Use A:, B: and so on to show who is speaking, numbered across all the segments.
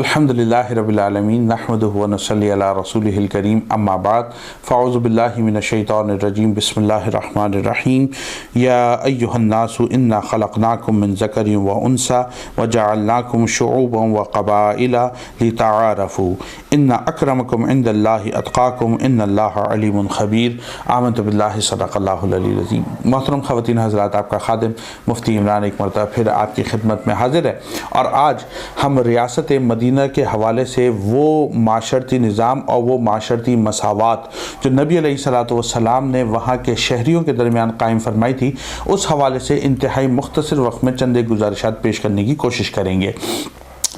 A: अल्हम्दुलिल्लाहि रब्बिल आलमीन नहमदुहु व नसल्ली अला रसूलिहिल करीम अम्मा बाद फ़अऊज़ु बिल्लाहि मिनश शैतानिर रजीम बिस्मिल्लाहिर रहमानिर रहीम या अय्युहन नासु इन्ना खलक़नाकुम मिन ज़करिन व उन्सा व जअलनाकुम शुऊबन व क़बाइला लितआरफ़ू इन्ना अक्रमकुम इंदल्लाहि अत्क़ाकुम इन्नल्लाहा अलीमुन ख़बीर। आमन्तु बिल्लाहि सदक़ल्लाहुल अलीयुल अज़ीम। मोहतरम ख़वातीन हज़रात, आपका खादिम मुफ्ती इमरान एक मरतबा फिर आपकी खिदमत में हाजिर है और आज हम रियासत मदीना के हवाले से वो माशरती निज़ाम और वो माशरती मसावात जो नबी अलैहिस्सलातु वस्सलाम ने वहाँ के शहरियों के दरमियान कायम फरमाई थी, उस हवाले से इंतहाई मुख्तसर वक्त में चंद गुजारिशात पेश करने की कोशिश करेंगे।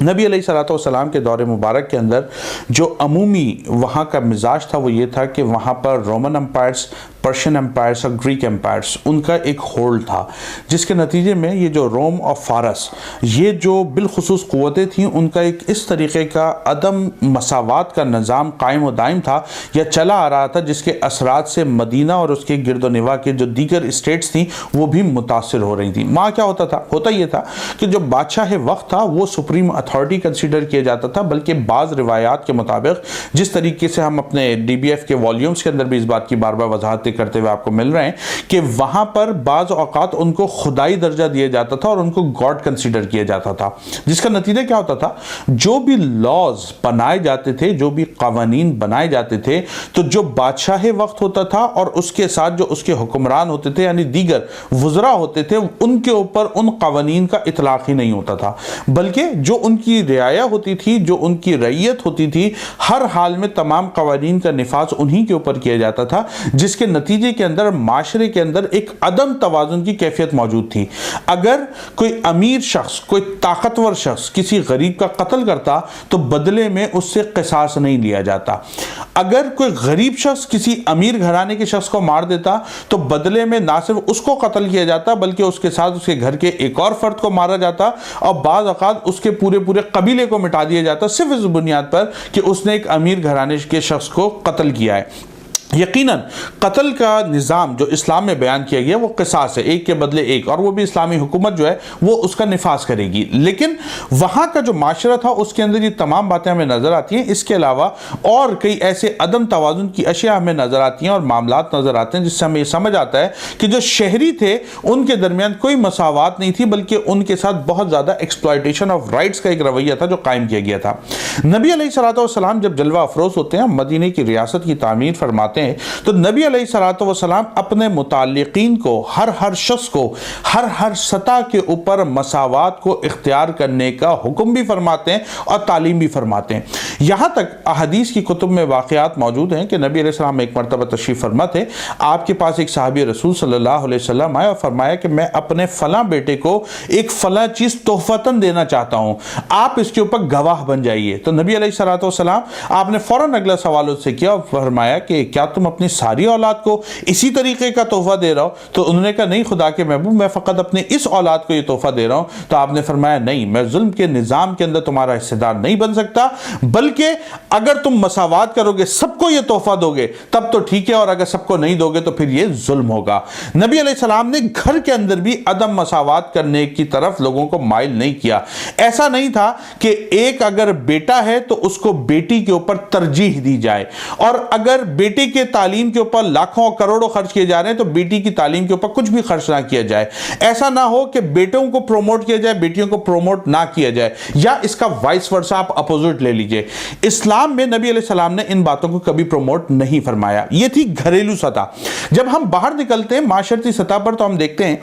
A: नबी अलैहिस्सलातु वस्सलाम के दौरे मुबारक के अंदर जो अमूमी वहाँ का मिजाज था वो ये था कि वहाँ पर रोमन एम्पायर्स, पर्शियन एम्पायर्स और ग्रीक एम्पायर्स, उनका एक होल्ड था, जिसके नतीजे में ये जो रोम और फारस, ये जो बिलखुसूस क़ुव्वतें थीं, उनका एक इस तरीक़े का अदम मसावात का निज़ाम कायम व दायम था या चला आ रहा था, जिसके असरात से मदीना और उसके गिरदोनिवा के जो दीगर स्टेट्स थीं वो भी मुतासिर हो रही थी। वहाँ क्या होता था? होता ये था कि जो बादशाह वक्त था वो सुप्रीम अथॉरिटी कंसीडर किया जाता था, बल्कि बाज़ रिवायात के मुताबिक, जिस तरीके से हम अपने DBF के वॉल्यूम्स के अंदर भी इस बात की बार बार वजाहत करते हुए आपको मिल रहे हैं कि वहां पर बाज़ औक़ात उनको खुदाई दर्जा दिया जाता था और उनको गॉड कंसीडर किया जाता था, जिसका नतीजा क्या होता था? जो भी लॉज बनाए जाते थे, जो भी कानून बनाए जाते थे, तो जो बादशाह वक्त होता था और उसके साथ जो उसके हुक्मरान होते थे यानी दीगर वज़रा होते थे, उनके ऊपर उन कानून का इतलाक़ ही नहीं होता था, बल्कि जो उनकी रियाया होती थी, जो उनकी रैयत होती थी, हर हाल में तमाम कानून का निफाज उन्हीं के ऊपर किया जाता था, जिसके नतीजे के अंदर माशरे के अंदर एक अदम तवाज़ुन की कैफियत मौजूद थी। अगर कोई अमीर शख्स, कोई ताकतवर शख्स किसी गरीब का कत्ल करता तो बदले में उससे क़िसास नहीं लिया जाता। अगर कोई गरीब शख्स किसी अमीर घराने के शख्स को मार देता तो बदले में ना सिर्फ उसको कत्ल किया जाता बल्कि उसके साथ उसके घर के एक और फर्द को मारा जाता और बाज़ औक़ात उसके पूरे कबीले को मिटा दिया जाता, सिर्फ इस बुनियाद पर कि उसने एक अमीर घराने के शख्स को कत्ल किया है। यकीनन कत्ल का निज़ाम जो इस्लाम में बयान किया गया वो क़िसास है, एक के बदले एक, और वो भी इस्लामी हुकूमत जो है वो उसका निफाज करेगी। लेकिन वहाँ का जो माशरा था उसके अंदर ये तमाम बातें हमें नज़र आती हैं। इसके अलावा और कई ऐसे अदम तवाज़ुन की अशिया हमें नज़र आती हैं और मामलात नज़र आते हैं, जिससे हमें ये समझ आता है कि जो शहरी थे उनके दरमियान कोई मसावात नहीं थी, बल्कि उनके साथ बहुत ज़्यादा एक्सप्लॉयटेशन ऑफ राइट्स का एक रवैया था जो कायम किया गया था। नबी अलैहिस्सलातु वस्सलाम जब जलवा अफरोज़ होते हैं, मदीने की रियासत की तामीर फरमाते हैं, तो नबी अलैहिस्सलातु वस्सलाम अपने मुताल्लिकीन को, हर शख्स को, हर सतह के ऊपर मसावात को इख्तियार करने का हुक्म भी फरमाते हैं और तालीम भी फरमाते हैं। यहाँ तक अहदीस की कुतुब में वाक़यात मौजूद हैं कि नबी अलैहिस्सलाम एक मरतबा तशरीफ़ फरमा थे, आपके पास एक सहाबी रसूल सल्लल्लाहु अलैहि वसल्लम आया और फरमाया कि मैं अपने फ़लाँ बेटे को एक फ़लाँ चीज़ तोहफ़तन देना चाहता हूँ, आप इसके ऊपर गवाह बन जाइए। तो नबी अलैहिस्सलातु वस्सलाम आपने फ़ौरन अगला सवाल उससे किया और फरमाया कि क्या तुम अपनी सारी औलाद को इसी तरीके का तोहफा दे रहा हो? तो उन्होंने कहा नहीं खुदा के महबूब, मैं फ़कत अपने इस औलाद को ये तोहफा दे रहा हूँ। तो आपने फरमाया नहीं, मैं जुल्म के निज़ाम के अंदर तुम्हारा हिस्सेदार नहीं बन सकता, बल्कि अगर तुम मसावात करोगे, सबको ये तोहफा दोगे तब तो ठीक है, और अगर सबको नहीं दोगे तो फिर ये जुल्म होगा। नबी अलैहिस्सलाम ने घर के अंदर भी अदम मसावात करने की तरफ लोगों को माइल नहीं किया। ऐसा नहीं था कि एक अगर बेटा है तो उसको बेटी के ऊपर तरजीह दी जाए, और अगर बेटे के तालीम के ऊपर लाखों करोड़ों खर्च किए जा रहे हैं तो बेटी की तालीम के ऊपर कुछ भी खर्च ना किया जाए। ऐसा ना हो कि बेटों को प्रोमोट किया जाए, बेटियों को प्रोमोट ना किया जाए, या इसका वाइस वर्सा आप अपोजिट ले लीजिए। इस्लाम में नबी अलैहिस्सलाम ने इन बातों को कभी प्रोमोट नहीं फरमाया। यह थी घरेलू सतह। जब हम बाहर निकलते हैं माशरती सतह पर तो हम देखते हैं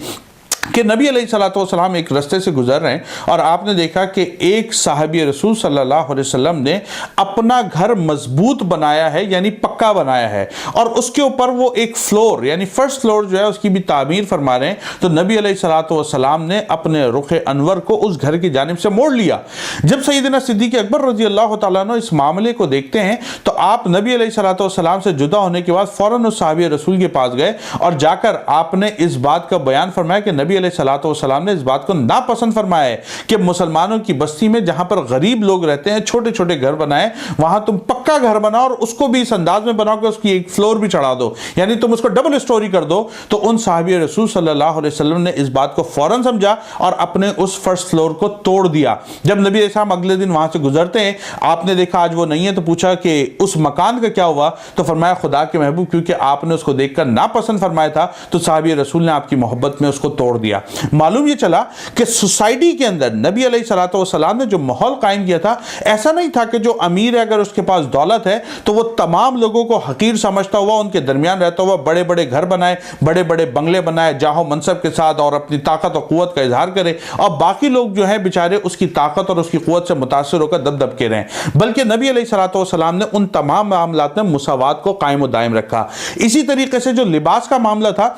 A: कि नबी अलैहिस्सलातु वस्सलाम एक रास्ते से गुजर रहे हैं और आपने देखा कि एक साहबी रसूल सल्लल्लाहु अलैहि वसल्लम ने अपना घर मजबूत बनाया है, यानी पक्का बनाया है, और उसके ऊपर वो एक फ्लोर यानी फर्स्ट फ्लोर जो है उसकी भी तामीर फरमा रहे हैं। तो नबी अलैहिस्सलातु वस्सलाम ने अपने रुख अनवर को उस घर की जानिब से मोड़ लिया। जब सैयदना सिद्दीक़ अकबर रज़ियल्लाहु तआला अन्हु इस मामले को देखते हैं तो आप नबी अलैहिस्सलातु वस्सलाम से जुदा होने के बाद फ़ौरन उस साहबी रसूल के पास गए और जाकर आपने इस बात का बयान फरमाया कि नबी नबी अलैहिस्सलाम ने इस बात को नापसंद फरमाया है कि मुसलमानों की बस्ती में जहां पर गरीब लोग रहते हैं, छोटे छोटे घर बनाए, वहां तुम पक्का घर बनाओ और उसको भी इस अंदाज में बनाओ कि उसकी एक फ्लोर भी चढ़ा दो, यानी तुम उसको डबल स्टोरी कर दो। तो उन साहबी रसूल सल्लल्लाहु अलैहि वसल्लम ने इस बात को फौरन समझा और अपने उस फर्स्ट फ्लोर को तोड़ दिया। जब नबी अलैहिस्सलाम अगले दिन वहां से गुजरते हैं, आपने देखा आज वो नहीं है, तो पूछा कि उस मकान का क्या हुआ? तो फरमाया खुदा के महबूब, क्योंकि आपने उसको देखकर नापसंद फरमाया था तो साहबी रसूल ने आपकी मोहब्बत में उसको तोड़ दिया। मालूम ये चला कि सोसाइटी के अंदर नबी अलैहिस्सलाम ने जो माहौल कायम किया था, ऐसा नहीं था कि जो अमीर है अगर उसके पास दौलत है तो वो तमाम लोगों को हकीर समझता हुआ उनके दरमियान रहता हुआ बड़े बड़े घर बनाए, बड़े बड़े बंगले बनाए, जाहो मनसब के साथ और अपनी ताकत और कुव्वत का इजहार करे, और बाकी लोग जो है बेचारे उसकी ताकत और उसकी कुव्वत से मुतासिर होकर दब के रहे। बल्कि नबी अलैहिस्सलाम ने उन तमाम मामलात में मुसावात को कायम दायम रखा। इसी तरीके से जो लिबास का मामला था,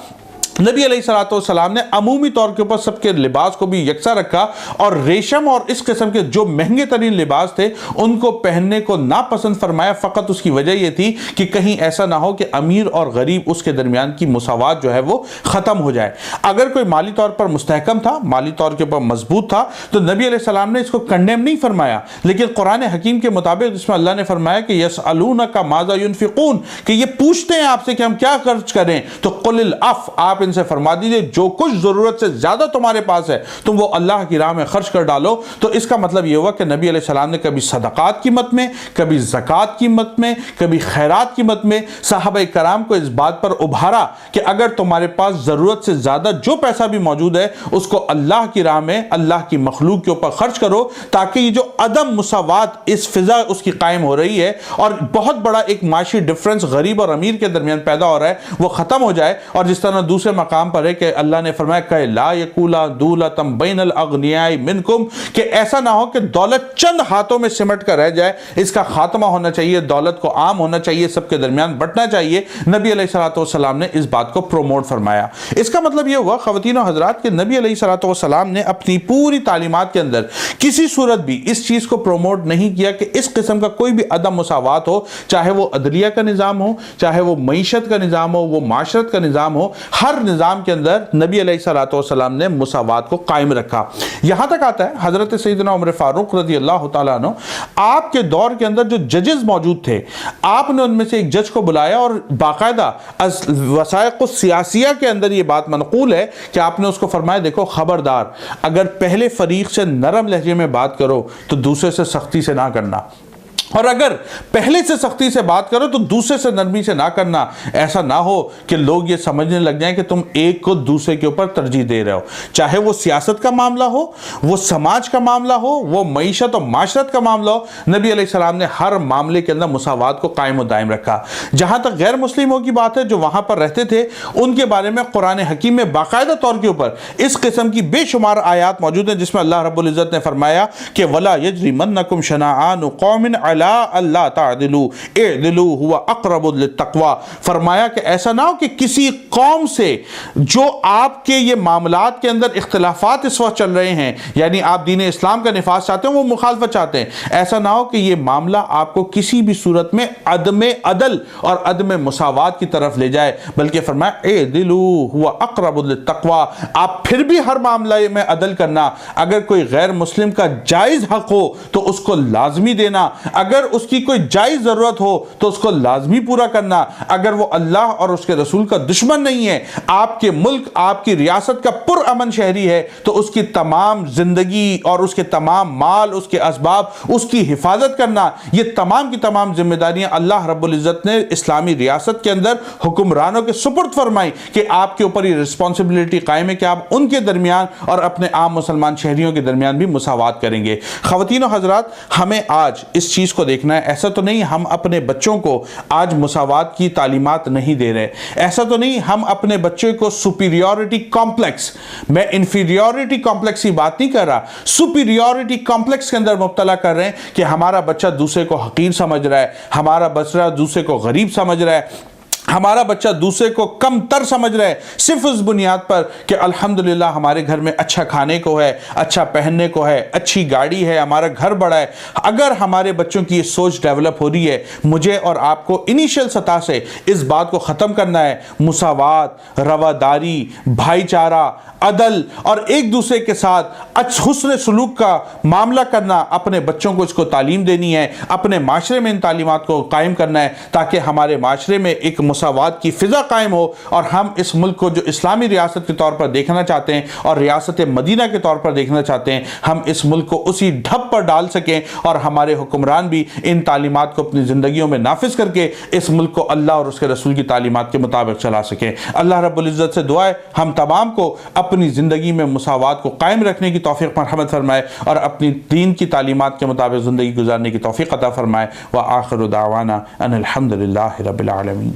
A: नबी अलैहिस्सलाम ने अमूमी तौर के ऊपर सबके लिबास को भी यकसा रखा और रेशम और इस किस्म के जो महंगे तरीन लिबास थे उनको पहनने को नापसंद फरमाया। फ़कत उसकी वजह यह थी कि कहीं ऐसा ना हो कि अमीर और गरीब उसके दरमियान की मुसावात जो है वो ख़त्म हो जाए। अगर कोई माली तौर पर मुस्तहकम था, माली तौर के ऊपर मजबूत था, तो नबी अलैहिस्सलाम ने इसको कंडेम नहीं फरमाया। लेकिन कुरान हकीम के मुताबिक जिसमें अल्लाह ने फरमाया कि यसअलूनका माज़ा युनफिकून, कि ये पूछते हैं आपसे कि हम क्या खर्च करें, तो कुलिल अफ़, आप इनसे फरमा दीजिए जो कुछ जरूरत से ज्यादा तुम्हारे पास है तुम वो अल्लाह की राह में खर्च कर डालो। तो इसका मतलब यह हुआ कि नबी अलैहिस्सलाम ने कभी सदकात की मत में, कभी ज़कात की मत में, कभी खैरात की मत में सहाबा कराम को इस बात पर उभारा कि अगर तुम्हारे पास जरूरत से ज्यादा जो पैसा भी मौजूद है उसको अल्लाह की राह में, अल्लाह की मखलूक के ऊपर खर्च करो, ताकि ये जो अदम मुसावात इस फिजा उसकी कायम हो रही है और बहुत बड़ा एक माशी डिफरेंस गरीब और अमीर के दरमियान पैदा हो रहा है वो खत्म हो जाए। और जिस तरह दूसरे मकाम पर है कि अल्लाह ने फरमाया कि ला यकूला दूलतम बैनल अगनियाई मिनकुम, कि ऐसा ना हो कि दौलत चंद हाथों में सिमट कर रह जाए, इसका खात्मा होना चाहिए, दौलत को आम होना चाहिए, सबके दरमियान बंटना चाहिए। नबी अलैहिस्सलाम ने इस बात को प्रोमोट फरमाया। इसका मतलब यह हुआ ख़वातीन और हज़रात कि नबी अलैहिस्सलाम ने अपनी पूरी तालीमात के अंदर किसी सूरत भी इस चीज़ को प्रोमोट नहीं किया कि इस किस्म का कोई भी अदम मुसावात हो, चाहे वो अदलिया का निज़ाम हो, चाहे वो मईशत का निज़ाम हो, वो माशरत का निज़ाम हो, हर निज़ाम के अंदर नबी अलैहिस्सलाम ने मुसावात को कायम रखा। यहां तक आता है हजरत सैयदना उमर फारूक रज़ी अल्लाह तआला अन्हु, आपके दौर के अंदर जो जजेस मौजूद थे, आपने उनमें से एक जज को बुलाया और बाकायदा वसाइक़ सियासिया के अंदर यह बात मनकूल है कि आपने उसको फरमाया, देखो खबरदार, अगर पहले फरीक से नरम लहजे में बात करो तो दूसरे से सख्ती से ना करना, और अगर पहले से सख्ती से बात करो तो दूसरे से नरमी से ना करना। ऐसा ना हो कि लोग ये समझने लग जाएं कि तुम एक को दूसरे के ऊपर तरजीह दे रहे हो, चाहे वो सियासत का मामला हो, वो समाज का मामला हो, वो मईशत और माशरत का मामला हो। नबी अलैहिस्सलाम ने हर मामले के अंदर मुसावात को कायम और दायम रखा। जहां तक गैर मुस्लिमों की बात है जो वहां पर रहते थे, उनके बारे में कुरान हकीम में बाकायदा तौर के ऊपर इस किस्म की बेशुमार आयात मौजूद हैं जिसमें अल्लाह रब्बुल इज्जत ने फरमाया कि वला यजरिमन्नकुम शनाआनु कौमिन अल्लाह तादिलू इदिलू हुवा अक़रबु लित्तक़वा। फरमाया कि ऐसा ना हो कि किसी कौम से जो आपके ये मामलात के अंदर इख्तिलाफात इस वक्त चल रहे हैं, यानी आप दीन इस्लाम का निफाज चाहते हैं, वो मुखालफत चाहते हैं, ऐसा ना हो कि ये मामला आपको किसी भी सूरत में अदम अदल और अदम मुसावात की तरफ ले जाए, बल्कि फरमाया इदिलू हुवा अक़रबु लित्तक़वा। आप फिर भी हर मामले में अदल करना, अगर कोई गैर मुस्लिम का जायज़ हक हो तो उसको लाजमी देना, अगर उसकी कोई जायज जरूरत हो तो उसको लाजमी पूरा करना, अगर वो अल्लाह और उसके रसूल का दुश्मन नहीं है, आपके मुल्क आपकी रियासत का पुरअमन शहरी है, तो उसकी तमाम जिंदगी और उसके तमाम माल, उसके असबाब, उसकी हिफाजत करना, ये तमाम की तमाम जिम्मेदारियां अल्लाह रब्बुल इज्जत ने इस्लामी रियासत के अंदर हुक्मरानों के सुपुर्द फरमाई कि आपके ऊपर ये रिस्पॉन्सिबिलिटी कायम है कि आप उनके दरमियान और अपने आम मुसलमान शहरियों के दरमियान भी मुसावात करेंगे। ख़वातीन और हज़रात, हमें आज इस चीज़ को देखना है। ऐसा तो नहीं हम अपने बच्चों को आज मुसावात की तालीमात नहीं दे रहे, ऐसा तो नहीं हम अपने बच्चों को सुपीरियॉरिटी कॉम्प्लेक्स, मैं इंफीरियॉरिटी कॉम्प्लेक्स की बात नहीं कर रहा, सुपीरियॉरिटी कॉम्प्लेक्स के अंदर मुब्तला कर रहे हैं कि हमारा बच्चा दूसरे को हकीर समझ रहा है, हमारा बच्चा दूसरे को गरीब समझ रहा है, हमारा बच्चा दूसरे को कम तर समझ रहा है सिर्फ उस बुनियाद पर कि अल्हम्दुलिल्लाह हमारे घर में अच्छा खाने को है, अच्छा पहनने को है, अच्छी गाड़ी है, हमारा घर बड़ा है। अगर हमारे बच्चों की ये सोच डेवलप हो रही है, मुझे और आपको इनिशियल सतह से इस बात को ख़त्म करना है। मुसावात, रवादारी, भाईचारा, अदल और एक दूसरे के साथ हुस्न सलूक का मामला करना, अपने बच्चों को इसको तालीम देनी है, अपने माशरे में इन तालीमात को कायम करना है, ताकि हमारे माशरे में एक मुसावात की फ़िज़ा कायम हो और हम इस मुल्क को जो इस्लामी रियासत के तौर पर देखना चाहते हैं और रियासत मदीना के तौर पर देखना चाहते हैं, हम इस मुल्क को उसी ढब पर डाल सकें और हमारे हुक्मरान भी इन तालीमात को अपनी ज़िंदगियों में नाफिज करके इस मुल्क को अल्लाह और उसके रसूल की तालीमात के मुताबिक चला सकें। अल्लाह रब्बुल इज़्ज़त से दुआ है हम तमाम को अपनी ज़िंदगी में मुसावात को कायम रखने की तौफीक मरहमत फरमाए और अपनी दीन की तालीमात के मुताबिक ज़िंदगी गुजारने की तौफीक अता फरमाए। व आखिरु दावाना अनिल हम्दुलिल्लाहि रब्बिल आलमीन।